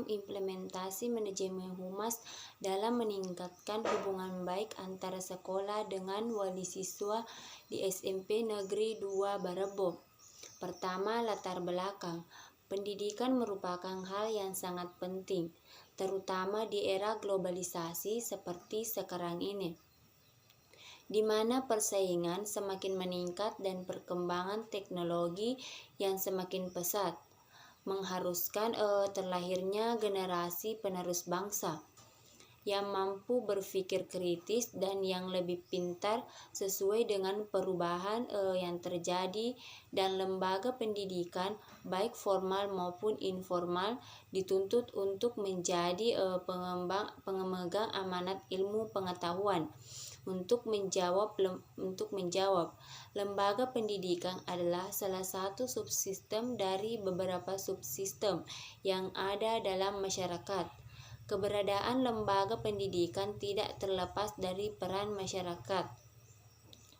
implementasi manajemen humas dalam meningkatkan hubungan baik antara sekolah dengan wali siswa di SMP Negeri 2 Barebo. Pertama, latar belakang. Pendidikan merupakan hal yang sangat penting, terutama di era globalisasi seperti sekarang ini, di mana persaingan semakin meningkat dan perkembangan teknologi yang semakin pesat mengharuskan terlahirnya generasi penerus bangsa yang mampu berpikir kritis dan yang lebih pintar sesuai dengan perubahan yang terjadi, dan lembaga pendidikan baik formal maupun informal dituntut untuk menjadi pengemegang amanat ilmu pengetahuan. Untuk menjawab, lembaga pendidikan adalah salah satu subsistem dari beberapa subsistem yang ada dalam masyarakat. Keberadaan lembaga pendidikan tidak terlepas dari peran masyarakat,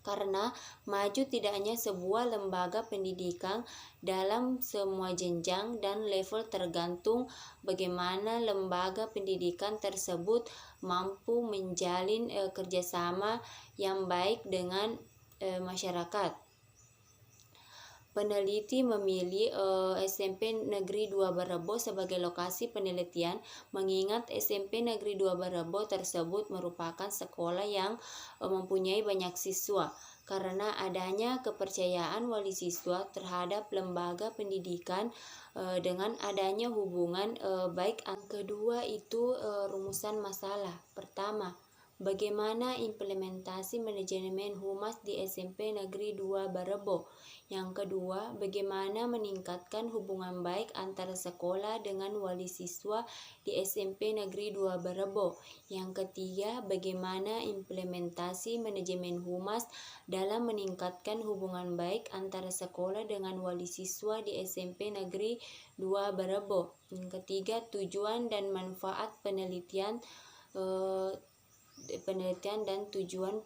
karena maju tidaknya sebuah lembaga pendidikan dalam semua jenjang dan level tergantung bagaimana lembaga pendidikan tersebut mampu menjalin kerjasama yang baik dengan masyarakat. Peneliti memilih SMP Negeri 2 Barebo sebagai lokasi penelitian, mengingat SMP Negeri 2 Barebo tersebut merupakan sekolah yang mempunyai banyak siswa. Karena adanya kepercayaan wali siswa terhadap lembaga pendidikan dengan adanya hubungan baik. Kedua itu rumusan masalah. Pertama, bagaimana implementasi manajemen humas di SMP Negeri 2 Barebo? Yang kedua, bagaimana meningkatkan hubungan baik antara sekolah dengan wali siswa di SMP Negeri 2 Barebo? Yang ketiga, bagaimana implementasi manajemen humas dalam meningkatkan hubungan baik antara sekolah dengan wali siswa di SMP Negeri 2 Barebo? Yang ketiga, tujuan dan manfaat penelitian dan tujuan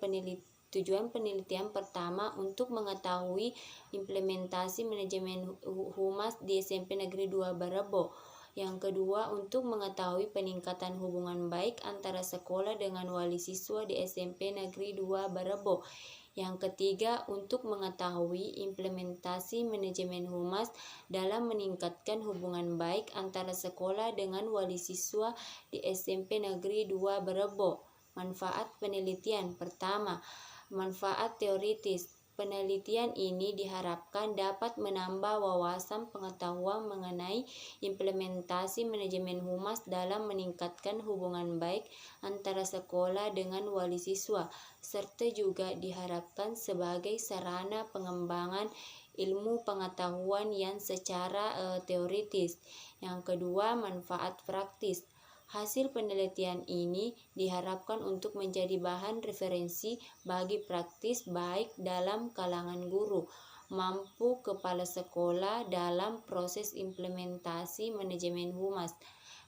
penelitian pertama untuk mengetahui implementasi manajemen humas di SMP Negeri 2 Barebo. Yang kedua, untuk mengetahui peningkatan hubungan baik antara sekolah dengan wali siswa di SMP Negeri 2 Barebo. Yang ketiga, untuk mengetahui implementasi manajemen humas dalam meningkatkan hubungan baik antara sekolah dengan wali siswa di SMP Negeri 2 Barebo. Manfaat penelitian pertama, manfaat teoritis. Penelitian ini diharapkan dapat menambah wawasan pengetahuan mengenai implementasi manajemen humas dalam meningkatkan hubungan baik antara sekolah dengan wali siswa, serta juga diharapkan sebagai sarana pengembangan ilmu pengetahuan yang secara teoritis. Yang kedua, manfaat praktis. Hasil penelitian ini diharapkan untuk menjadi bahan referensi bagi praktis baik dalam kalangan guru, mampu kepala sekolah dalam proses implementasi manajemen humas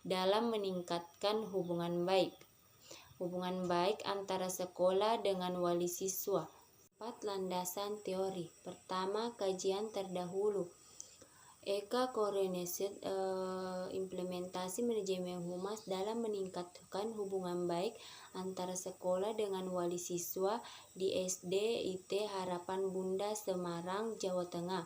dalam meningkatkan hubungan baik antara sekolah dengan wali siswa. 4. Landasan teori. Pertama, kajian terdahulu. Eka Koreneset implementasi manajemen humas dalam meningkatkan hubungan baik antara sekolah dengan wali siswa di SD IT Harapan Bunda Semarang, Jawa Tengah.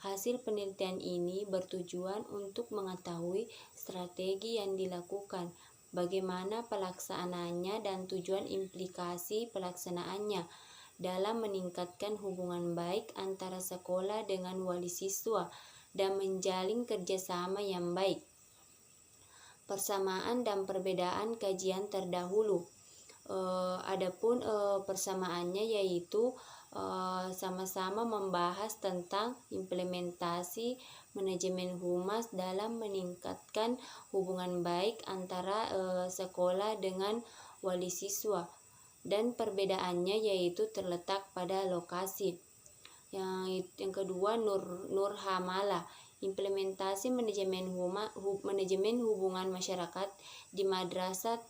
Hasil penelitian ini bertujuan untuk mengetahui strategi yang dilakukan, bagaimana pelaksanaannya dan tujuan implikasi pelaksanaannya dalam meningkatkan hubungan baik antara sekolah dengan wali siswa dan menjalin kerjasama yang baik. Persamaan dan perbedaan kajian terdahulu. Adapun persamaannya yaitu sama-sama membahas tentang implementasi manajemen humas dalam meningkatkan hubungan baik antara sekolah dengan wali siswa, dan perbedaannya yaitu terletak pada lokasi. Yang kedua, Nur Hamala. Implementasi manajemen hubungan masyarakat di Madrasah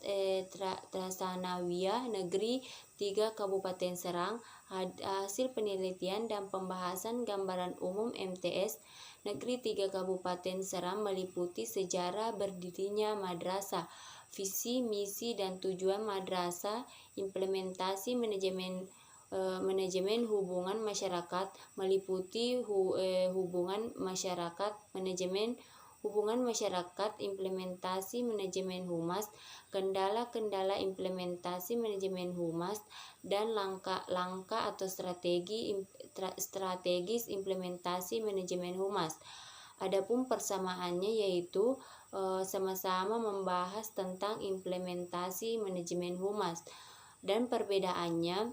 Thasanawiyah Negeri 3 Kabupaten Serang. Hasil penelitian dan pembahasan gambaran umum MTS Negeri 3 Kabupaten Serang meliputi sejarah berdirinya madrasah, visi, misi, dan tujuan madrasah, implementasi manajemen hubungan masyarakat meliputi hubungan masyarakat, manajemen hubungan masyarakat, implementasi manajemen humas, kendala-kendala implementasi manajemen humas, dan langkah-langkah atau strategis implementasi manajemen humas. Adapun persamaannya yaitu sama-sama membahas tentang implementasi manajemen humas, dan perbedaannya,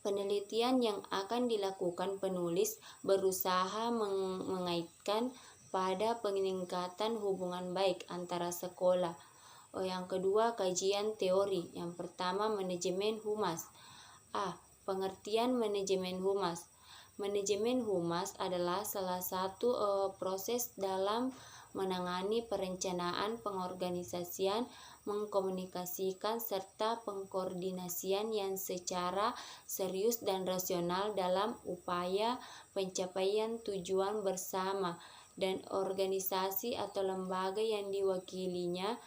penelitian yang akan dilakukan penulis berusaha mengaitkan pada peningkatan hubungan baik antara sekolah. Yang kedua, kajian teori. Yang pertama, manajemen humas. Pengertian manajemen humas. Manajemen humas adalah salah satu proses dalam menangani perencanaan, pengorganisasian, mengkomunikasikan, serta pengkoordinasian yang secara serius dan rasional dalam upaya pencapaian tujuan bersama dan organisasi atau lembaga yang diwakilinya.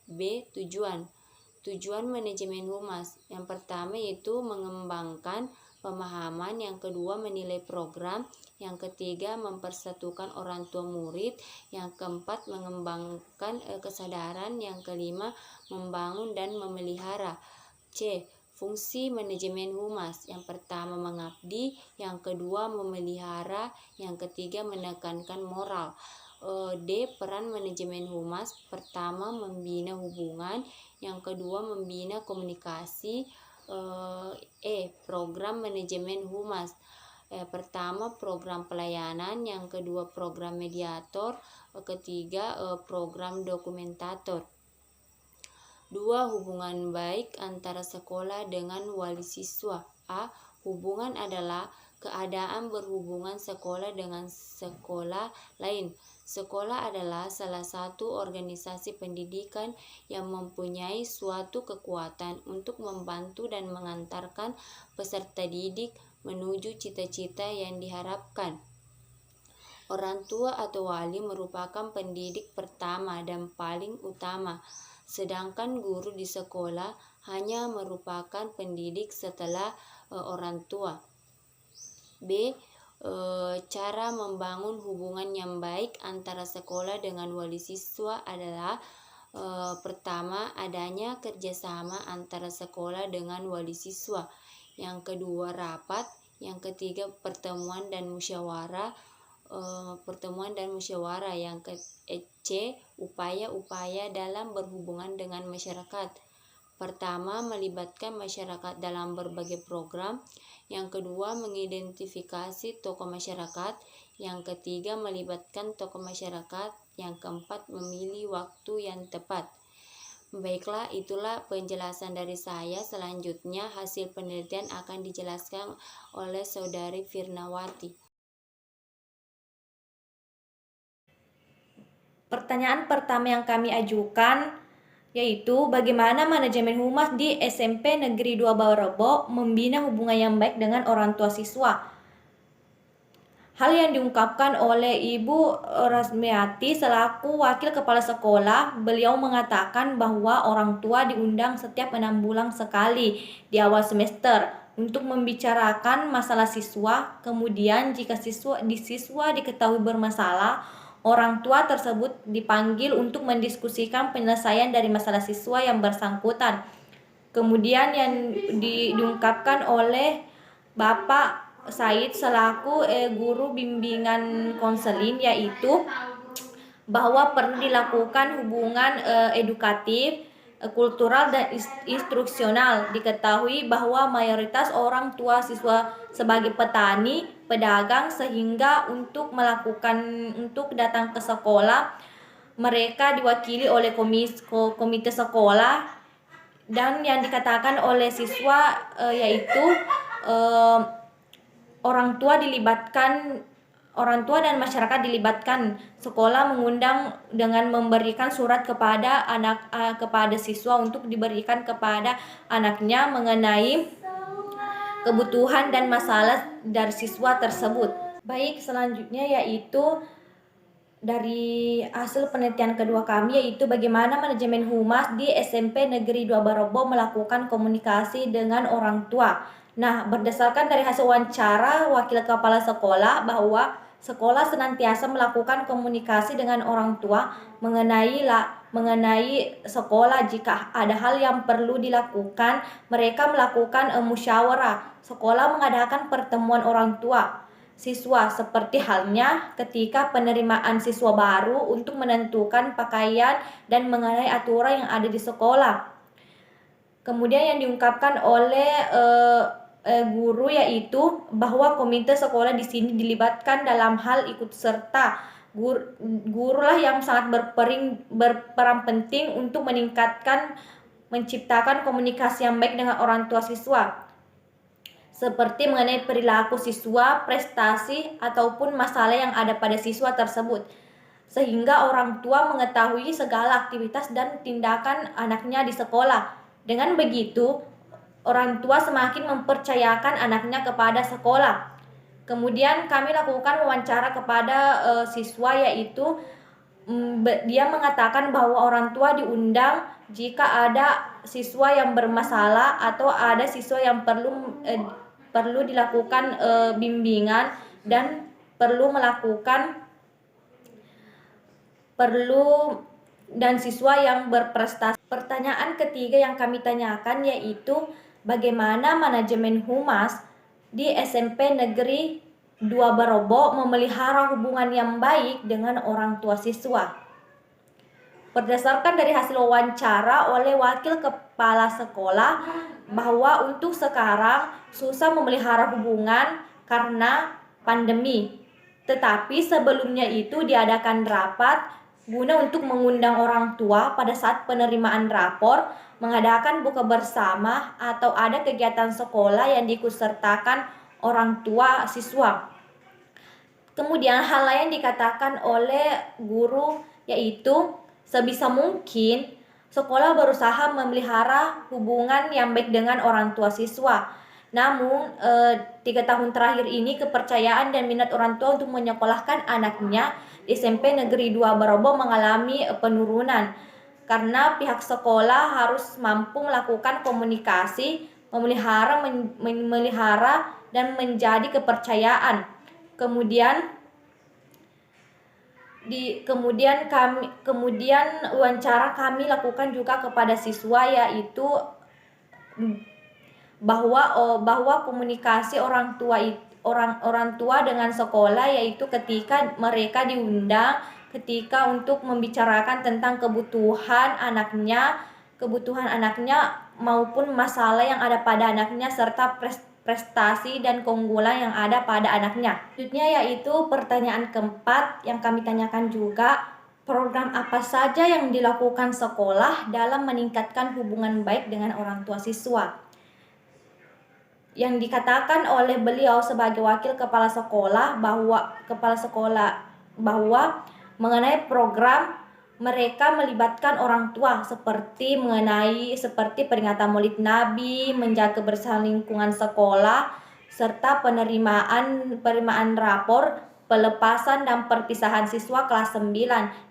B. Tujuan manajemen humas. Yang pertama yaitu mengembangkan pemahaman, yang kedua menilai program, yang ketiga mempersatukan orang tua murid, yang keempat mengembangkan kesadaran, yang kelima membangun dan memelihara. C. Fungsi manajemen humas. Yang pertama mengabdi, yang kedua memelihara, yang ketiga menekankan moral. D. Peran manajemen humas. Pertama membina hubungan, yang kedua membina komunikasi. Program manajemen humas. Pertama program pelayanan, yang kedua program mediator, ketiga program dokumentator. 2. Hubungan baik antara sekolah dengan wali siswa. Hubungan adalah keadaan berhubungan sekolah dengan sekolah lain. Sekolah adalah salah satu organisasi pendidikan yang mempunyai suatu kekuatan untuk membantu dan mengantarkan peserta didik menuju cita-cita yang diharapkan. Orang tua atau wali merupakan pendidik pertama dan paling utama, sedangkan guru di sekolah hanya merupakan pendidik setelah orang tua. B. Cara membangun hubungan yang baik antara sekolah dengan wali siswa adalah pertama, adanya kerjasama antara sekolah dengan wali siswa. Yang kedua, rapat. Yang ketiga, pertemuan dan musyawarah. Yang C. Upaya-upaya dalam berhubungan dengan masyarakat. Pertama, melibatkan masyarakat dalam berbagai program. Yang kedua, mengidentifikasi tokoh masyarakat. Yang ketiga, melibatkan tokoh masyarakat. Yang keempat, memilih waktu yang tepat. Baiklah, itulah penjelasan dari saya. Selanjutnya, hasil penelitian akan dijelaskan oleh Saudari Firnawati. Pertanyaan pertama yang kami ajukan yaitu bagaimana manajemen humas di SMP Negeri 2 Bawarebo membina hubungan yang baik dengan orang tua siswa. Hal yang diungkapkan oleh Ibu Rasmiati selaku Wakil Kepala Sekolah, beliau mengatakan bahwa orang tua diundang setiap 6 bulan sekali di awal semester untuk membicarakan masalah siswa. Kemudian jika siswa diketahui bermasalah, orang tua tersebut dipanggil untuk mendiskusikan penyelesaian dari masalah siswa yang bersangkutan. Kemudian yang diungkapkan oleh Bapak Said selaku guru bimbingan konseling yaitu bahwa perlu dilakukan hubungan edukatif, kultural, dan instruksional. Diketahui bahwa mayoritas orang tua siswa sebagai petani, pedagang, sehingga untuk datang ke sekolah mereka diwakili oleh komite sekolah, dan yang dikatakan oleh siswa yaitu orang tua dilibatkan orang tua dan masyarakat dilibatkan. Sekolah mengundang dengan memberikan surat kepada kepada siswa untuk diberikan kepada anaknya mengenai kebutuhan dan masalah dari siswa tersebut. Baik, selanjutnya yaitu dari hasil penelitian kedua kami, yaitu bagaimana manajemen humas di SMP Negeri 2 Barebo melakukan komunikasi dengan orang tua. Nah, berdasarkan dari hasil wawancara wakil kepala sekolah bahwa sekolah senantiasa melakukan komunikasi dengan orang tua mengenai sekolah. Jika ada hal yang perlu dilakukan, mereka melakukan musyawarah. Sekolah mengadakan pertemuan orang tua siswa, seperti halnya ketika penerimaan siswa baru untuk menentukan pakaian dan mengenai aturan yang ada di sekolah. Kemudian yang diungkapkan oleh guru yaitu bahwa komite sekolah di sini dilibatkan dalam hal ikut serta. Guru lah yang sangat berperan penting untuk menciptakan komunikasi yang baik dengan orang tua siswa, seperti mengenai perilaku siswa, prestasi, ataupun masalah yang ada pada siswa tersebut, sehingga orang tua mengetahui segala aktivitas dan tindakan anaknya di sekolah. Dengan begitu, orang tua semakin mempercayakan anaknya kepada sekolah. Kemudian kami lakukan wawancara kepada siswa, yaitu dia mengatakan bahwa orang tua diundang jika ada siswa yang bermasalah atau ada siswa yang perlu dilakukan bimbingan dan dan siswa yang berprestasi. Pertanyaan ketiga yang kami tanyakan yaitu bagaimana manajemen humas di SMP Negeri 2 Barebo memelihara hubungan yang baik dengan orang tua siswa. Berdasarkan dari hasil wawancara oleh wakil kepala sekolah bahwa untuk sekarang susah memelihara hubungan karena pandemi. Tetapi sebelumnya itu diadakan rapat guna untuk mengundang orang tua pada saat penerimaan rapor, mengadakan buka bersama atau ada kegiatan sekolah yang diikutsertakan orang tua siswa. Kemudian hal lain dikatakan oleh guru yaitu sebisa mungkin sekolah berusaha memelihara hubungan yang baik dengan orang tua siswa. Namun 3 tahun terakhir ini kepercayaan dan minat orang tua untuk menyekolahkan anaknya di SMP Negeri 2 Barebo mengalami penurunan karena pihak sekolah harus mampu melakukan komunikasi, memelihara dan menjadi kepercayaan. Kemudian wawancara kami lakukan juga kepada siswa, yaitu bahwa komunikasi orang tua dengan sekolah, yaitu ketika mereka diundang ketika untuk membicarakan tentang kebutuhan anaknya maupun masalah yang ada pada anaknya serta prestasi dan keunggulan yang ada pada anaknya. Selanjutnya yaitu pertanyaan keempat yang kami tanyakan juga, program apa saja yang dilakukan sekolah dalam meningkatkan hubungan baik dengan orang tua siswa. Yang dikatakan oleh beliau sebagai wakil kepala sekolah bahwa mengenai program mereka melibatkan orang tua seperti peringatan Maulid Nabi, menjaga kebersihan lingkungan sekolah, serta penerimaan rapor, pelepasan dan perpisahan siswa kelas 9,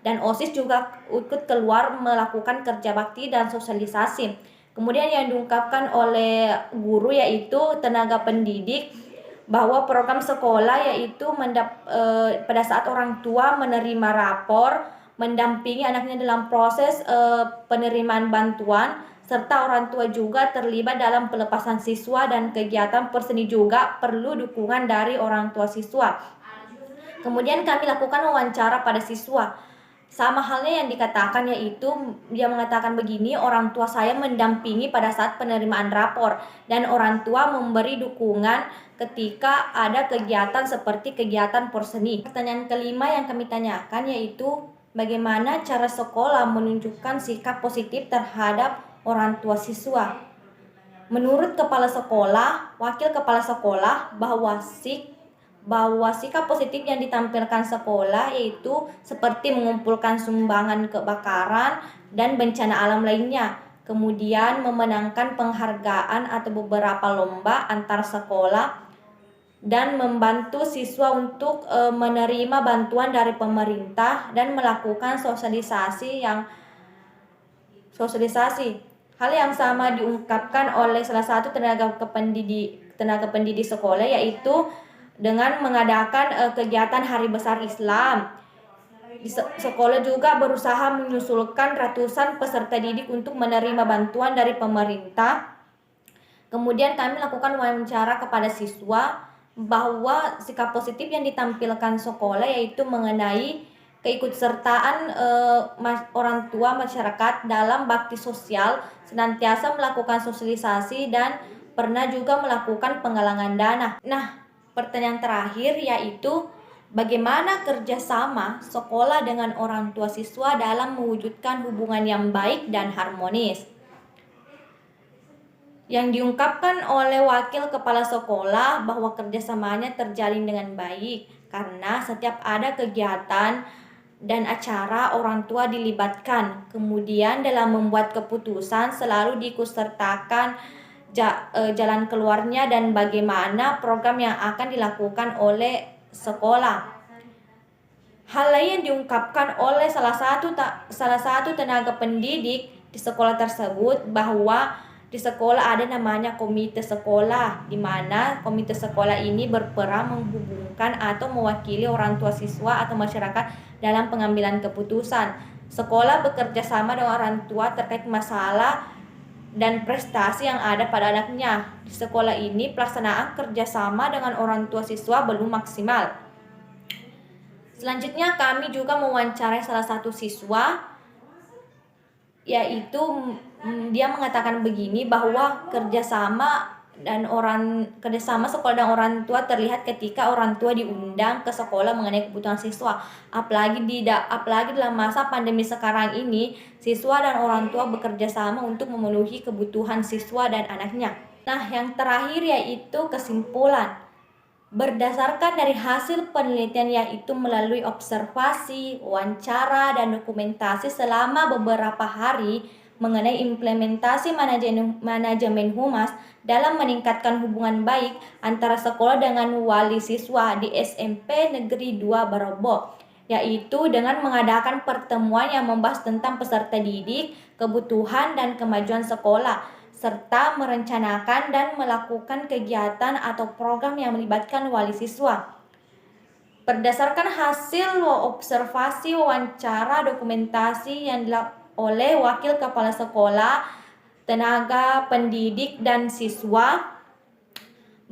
dan OSIS juga ikut keluar melakukan kerja bakti dan sosialisasi. Kemudian yang diungkapkan oleh guru yaitu tenaga pendidik bahwa program sekolah yaitu pada saat orang tua menerima rapor, mendampingi anaknya dalam proses penerimaan bantuan, serta orang tua juga terlibat dalam pelepasan siswa dan kegiatan perseni juga perlu dukungan dari orang tua siswa. Kemudian kami lakukan wawancara pada siswa. Sama halnya yang dikatakan, yaitu dia mengatakan begini, orang tua saya mendampingi pada saat penerimaan rapor dan orang tua memberi dukungan ketika ada kegiatan seperti kegiatan porseni. Pertanyaan kelima yang kami tanyakan yaitu bagaimana cara sekolah menunjukkan sikap positif terhadap orang tua siswa. Menurut kepala sekolah, wakil kepala sekolah, bahwa bahwa sikap positif yang ditampilkan sekolah yaitu seperti mengumpulkan sumbangan kebakaran dan bencana alam lainnya, kemudian memenangkan penghargaan atau beberapa lomba antar sekolah, dan membantu siswa untuk menerima bantuan dari pemerintah dan melakukan sosialisasi. Hal yang sama diungkapkan oleh salah satu tenaga pendidik sekolah, yaitu dengan mengadakan kegiatan Hari Besar Islam. Sekolah juga berusaha menyusulkan ratusan peserta didik untuk menerima bantuan dari pemerintah. Kemudian kami lakukan wawancara kepada siswa bahwa sikap positif yang ditampilkan sekolah yaitu mengenai keikutsertaan orang tua masyarakat dalam bakti sosial, senantiasa melakukan sosialisasi, dan pernah juga melakukan penggalangan dana. Nah, pertanyaan terakhir yaitu bagaimana kerjasama sekolah dengan orang tua siswa dalam mewujudkan hubungan yang baik dan harmonis. Yang diungkapkan oleh wakil kepala sekolah bahwa kerjasamanya terjalin dengan baik karena setiap ada kegiatan dan acara orang tua dilibatkan. Kemudian dalam membuat keputusan selalu diikutsertakan jalan keluarnya dan bagaimana program yang akan dilakukan oleh sekolah. Hal lain yang diungkapkan oleh salah satu tenaga pendidik di sekolah tersebut bahwa di sekolah ada namanya komite sekolah, di mana komite sekolah ini berperan menghubungkan atau mewakili orang tua siswa atau masyarakat dalam pengambilan keputusan. Sekolah bekerja sama dengan orang tua terkait masalah dan prestasi yang ada pada anaknya. Di sekolah ini pelaksanaan kerjasama dengan orang tua siswa belum maksimal. Selanjutnya kami juga mewawancarai salah satu siswa, yaitu dia mengatakan begini bahwa kerjasama sekolah dan orang tua terlihat ketika orang tua diundang ke sekolah mengenai kebutuhan siswa. Apalagi dalam masa pandemi sekarang ini, siswa dan orang tua bekerja sama untuk memenuhi kebutuhan siswa dan anaknya. Nah, yang terakhir yaitu kesimpulan. Berdasarkan dari hasil penelitian yaitu melalui observasi, wawancara, dan dokumentasi selama beberapa hari mengenai implementasi manajemen humas dalam meningkatkan hubungan baik antara sekolah dengan wali siswa di SMP Negeri 2 Barobo, yaitu dengan mengadakan pertemuan yang membahas tentang peserta didik, kebutuhan dan kemajuan sekolah, serta merencanakan dan melakukan kegiatan atau program yang melibatkan wali siswa. Berdasarkan hasil observasi, wawancara, dokumentasi yang dilakukan oleh wakil kepala sekolah, tenaga pendidik, dan siswa,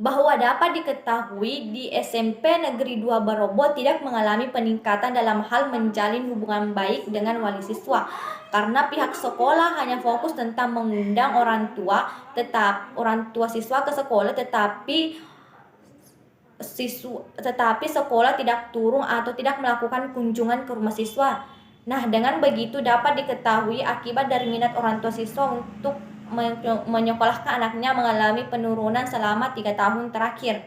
bahwa dapat diketahui di SMP Negeri 2 Barobo tidak mengalami peningkatan dalam hal menjalin hubungan baik dengan wali siswa, karena pihak sekolah hanya fokus tentang mengundang orang tua siswa ke sekolah, tetapi sekolah tidak turun atau tidak melakukan kunjungan ke rumah siswa. Nah, dengan begitu dapat diketahui akibat dari minat orang tua siswa untuk menyekolahkan anaknya mengalami penurunan selama 3 tahun terakhir.